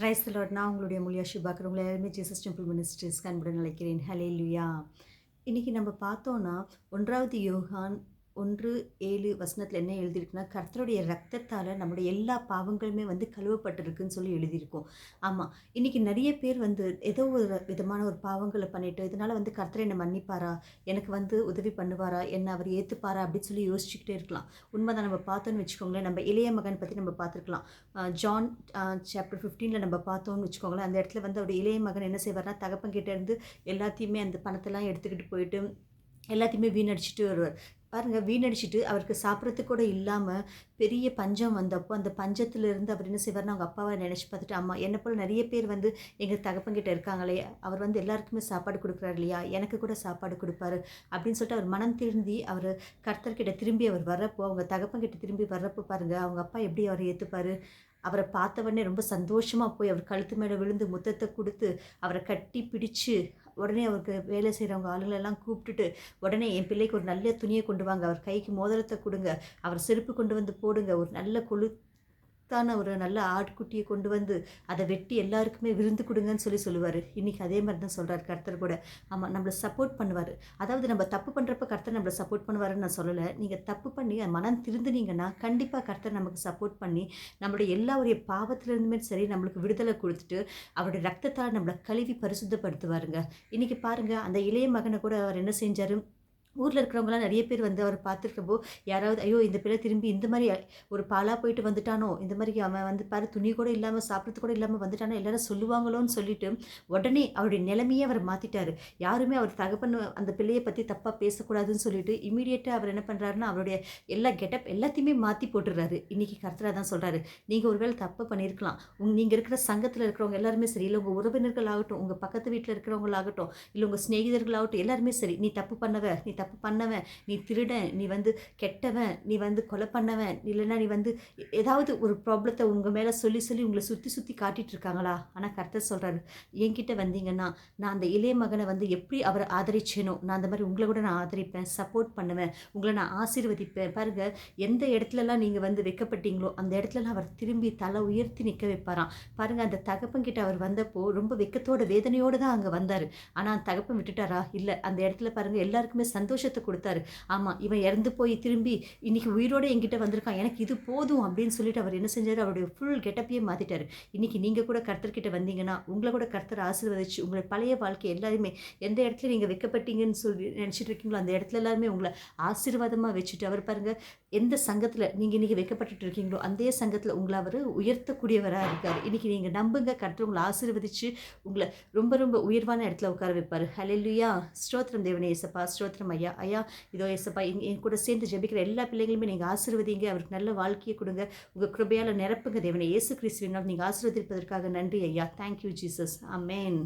Praise the Lord. நான் உங்களுடைய மூலியா ஷிபாக்கர். உங்களை எல்லாருமே ஜீசஸ் டெம்பிள் மினிஸ்ட்ரீஸ் அன்புடன் அழைக்கிறேன். ஹல்லேலூயா. இன்னைக்கு நம்ம பார்த்தோன்னா 1 யோவான் 1:7 என்ன எழுதியிருக்குன்னா, கர்த்தருடைய ரத்தத்தால் நம்முடைய எல்லா பாவங்களுமே கழுவப்பட்டிருக்குன்னு சொல்லி எழுதியிருக்கோம். ஆமாம், இன்னைக்கு நிறைய பேர் ஏதோ ஒரு விதமான ஒரு பாவங்களை பண்ணிட்டு, இதனால் கர்த்தர் என்னை மன்னிப்பாரா, எனக்கு உதவி பண்ணுவாரா, என்னை அவர் ஏற்றுப்பாரா அப்படின்னு சொல்லி யோசிச்சுக்கிட்டே இருக்கலாம். உண்மைதான். நம்ம பார்த்தோன்னு வச்சுக்கோங்களேன், நம்ம இளைய மகன் பற்றி நம்ம பார்த்துருக்கலாம். ஜான் சாப்டர் 15 நம்ம பார்த்தோன்னு வச்சுக்கோங்களேன். அந்த இடத்துல அவருடைய இளைய மகன் என்ன செய்வார்னா, தகப்பன்கிட்ட இருந்து எல்லாத்தையுமே அந்த பணத்தெல்லாம் எடுத்துக்கிட்டு போயிட்டு எல்லாத்தையுமே வீணடிச்சுட்டு வருவார். பாருங்கள், வீணடிச்சுட்டு அவருக்கு சாப்பிட்றதுக்கு கூட இல்லாமல் பெரிய பஞ்சம் வந்தப்போ, அந்த பஞ்சத்திலிருந்து அவர் என்ன செய்வார்னா, அவங்க அப்பாவை நினச்சி பார்த்துட்டு, அம்மா என்னை போல் நிறைய பேர் எங்கள் தகப்பன்கிட்ட இருக்காங்களே, அவர் எல்லாருக்குமே சாப்பாடு கொடுக்குறாரு இல்லையா, எனக்கு கூட சாப்பாடு கொடுப்பாரு அப்படின்னு சொல்லிட்டு அவர் மனம் திருந்தி அவர் கர்த்தர்கிட்ட திரும்பி அவர் வர்றப்போ, அவங்க தகப்பன்கிட்ட திரும்பி வர்றப்போ பாருங்கள், அவங்க அப்பா எப்படி அவரை ஏற்றுப்பார். அவரை பார்த்தவொடனே ரொம்ப சந்தோஷமாக போய் அவர் கழுத்து மேலே விழுந்து முத்தத்தை கொடுத்து அவரை கட்டி பிடிச்சு, உடனே அவருக்கு வேலை செய்கிறவங்க ஆளுங்களெல்லாம் கூப்பிட்டுட்டு, உடனே என் பிள்ளைக்கு ஒரு நல்ல துணியை கொண்டு வாங்க, அவர் கைக்கு மோதிரத்தை கொடுங்க, அவர் செருப்பு கொண்டு வந்து போடுங்க, ஒரு நல்ல ஒரு நல்ல ஆட்குட்டியை கொண்டு வந்து அதை வெட்டி எல்லாருக்குமே விருந்து கொடுங்கன்னு சொல்லுவார். இன்றைக்கி அதே மாதிரி தான் சொல்கிறார் கர்த்தர் கூட. ஆமாம், நம்மளை சப்போர்ட் பண்ணுவார். அதாவது நம்ம தப்பு பண்ணுறப்ப கர்த்தர் நம்மளை சப்போர்ட் பண்ணுவாருன்னு நான் சொல்லலை. நீங்கள் தப்பு பண்ணி மனம் திருந்துனீங்கன்னா கண்டிப்பாக கர்த்தர் நமக்கு சப்போர்ட் பண்ணி நம்மளுடைய எல்லா ஒரு பாவத்திலிருந்துமே சரி நம்மளுக்கு விடுதலை கொடுத்துட்டு அவருடைய ரத்தத்தால் நம்மளை கழுவி பரிசுத்தப்படுத்துவாருங்க. இன்றைக்கி பாருங்கள், அந்த இளைய மகனை கூட அவர் என்ன செஞ்சார், ஊரில் இருக்கிறவங்களாம் நிறைய பேர் அவர் பார்த்துருக்கப்போ, யாராவது ஐயோ இந்த பிள்ளை திரும்பி இந்த மாதிரி ஒரு பாலாக போயிட்டு வந்துட்டானோ, இந்த மாதிரி அவன் பாரு துணி கூட இல்லாமல் சாப்பிட்றது கூட இல்லாமல் வந்துட்டானோ எல்லாரும் சொல்லுவாங்களோன்னு சொல்லிட்டு உடனே அவருடைய நிலைமையே அவர் மாற்றிட்டார். யாருமே அவர் தகப்பன் அந்த பிள்ளையை பற்றி தப்பாக பேசக்கூடாதுன்னு சொல்லிட்டு இமீடியட்டாக அவர் என்ன பண்ணுறாருன்னா, அவருடைய எல்லா கெட்டப் எல்லாத்தையுமே மாற்றி போட்டுடுறாரு. இன்றைக்கி கர்த்தராக தான் சொல்கிறாரு, நீங்கள் ஒருவேளை தப்பு பண்ணியிருக்கலாம். நீங்கள் இருக்கிற சங்கத்தில் இருக்கிறவங்க எல்லாருமே சரி, இல்லை உங்கள் உறவினர்கள் ஆகட்டும், உங்கள் பக்கத்து வீட்டில் இருக்கிறவங்களாகட்டும், இல்லை உங்கள் சிநேகிதர்களாகட்டும், எல்லாருமே சரி, நீ தப்பு தப்பு பண்ணவன், நீ திருடன், நீ கெட்டவன், நீ கொலை பண்ணவன், இல்லைன்னா நீ ஏதாவது ஒரு ப்ராப்ளத்தை உங்கள் மேலே சொல்லி உங்களை சுற்றி காட்டிகிட்டு இருக்காங்களா? ஆனால் கர்த்தர் சொல்கிறாரு, என்கிட்ட வந்தீங்கன்னா நான் அந்த இளைய மகனை எப்படி அவரை ஆதரிச்சேனோ, நான் அந்த மாதிரி உங்களை கூட நான் ஆதரிப்பேன், சப்போர்ட் பண்ணுவேன், உங்களை நான் ஆசீர்வதிப்பேன். பாருங்கள், எந்த இடத்துலலாம் நீங்கள் வைக்கப்பட்டீங்களோ அந்த இடத்துலலாம் அவர் திரும்பி தலை உயர்த்தி நிற்க வைப்பாராம். பாருங்கள், அந்த தகப்பன்கிட்ட அவர் வந்தப்போ ரொம்ப வெக்கத்தோட வேதனையோடு தான் அங்கே வந்தார். ஆனால் தகப்பன் விட்டுட்டாரா? இல்லை. அந்த இடத்துல பாருங்கள், எல்லாருக்குமே சந்தோஷத்தை கொடுத்தாரு. ஆமாம், இவன் இறந்து போய் திரும்பி இன்னைக்கு உயிரோடு என்கிட்ட வந்திருக்கான், எனக்கு இது போதும் அப்படின்னு சொல்லிட்டு அவர் என்ன செஞ்சார், அவருடைய ஃபுல் கெட்டப்பையே மாற்றிட்டார். இன்றைக்கி நீங்கள் கூட கர்த்தர்கிட்ட வந்தீங்கன்னா உங்களை கூட கர்த்தர் ஆசீர்வதிச்சு உங்களை பழைய வாழ்க்கை எல்லாருமே எந்த இடத்துல நீங்கள் வைக்கப்பட்டீங்கன்னு சொல்லி நினச்சிட்டு இருக்கீங்களோ அந்த இடத்துல எல்லாருமே உங்களை ஆசீர்வாதமாக வச்சுட்டு, அவர் பாருங்கள், எந்த சங்கத்தில் நீங்கள் இன்றைக்கி வைக்கப்பட்டு இருக்கீங்களோ அந்த சங்கத்தில் உங்களை அவர் உயர்த்தக்கூடியவராக இருக்கார். இன்றைக்கி நீங்கள் நம்புங்க, கர்த்தர் உங்களை ஆசீர்வதிச்சு உங்களை ரொம்ப ரொம்ப உயர்வான இடத்துல உட்கார வைப்பார். ஹல்லேலூயா. ஸ்தோத்திரம் தேவனே இயேசப்பா, ஸ்தோத்திரம் ஐயா. ஐயா இதோ இயேசப்பா, என் கூட சேர்ந்து ஜெபிக்கிற எல்லா பிள்ளைகளுமே நீங்கள் ஆசீர்வதிங்க, அவருக்கு நல்ல வாழ்க்கையை கொடுங்க, உங்கள் கிருபையால் நிரப்புங்க தேவனே. இயேசு கிறிஸ்துவினால் நீங்கள் ஆசீர்வதிப்பதற்காக நன்றி ஐயா. Thank you Jesus. ஆமென்.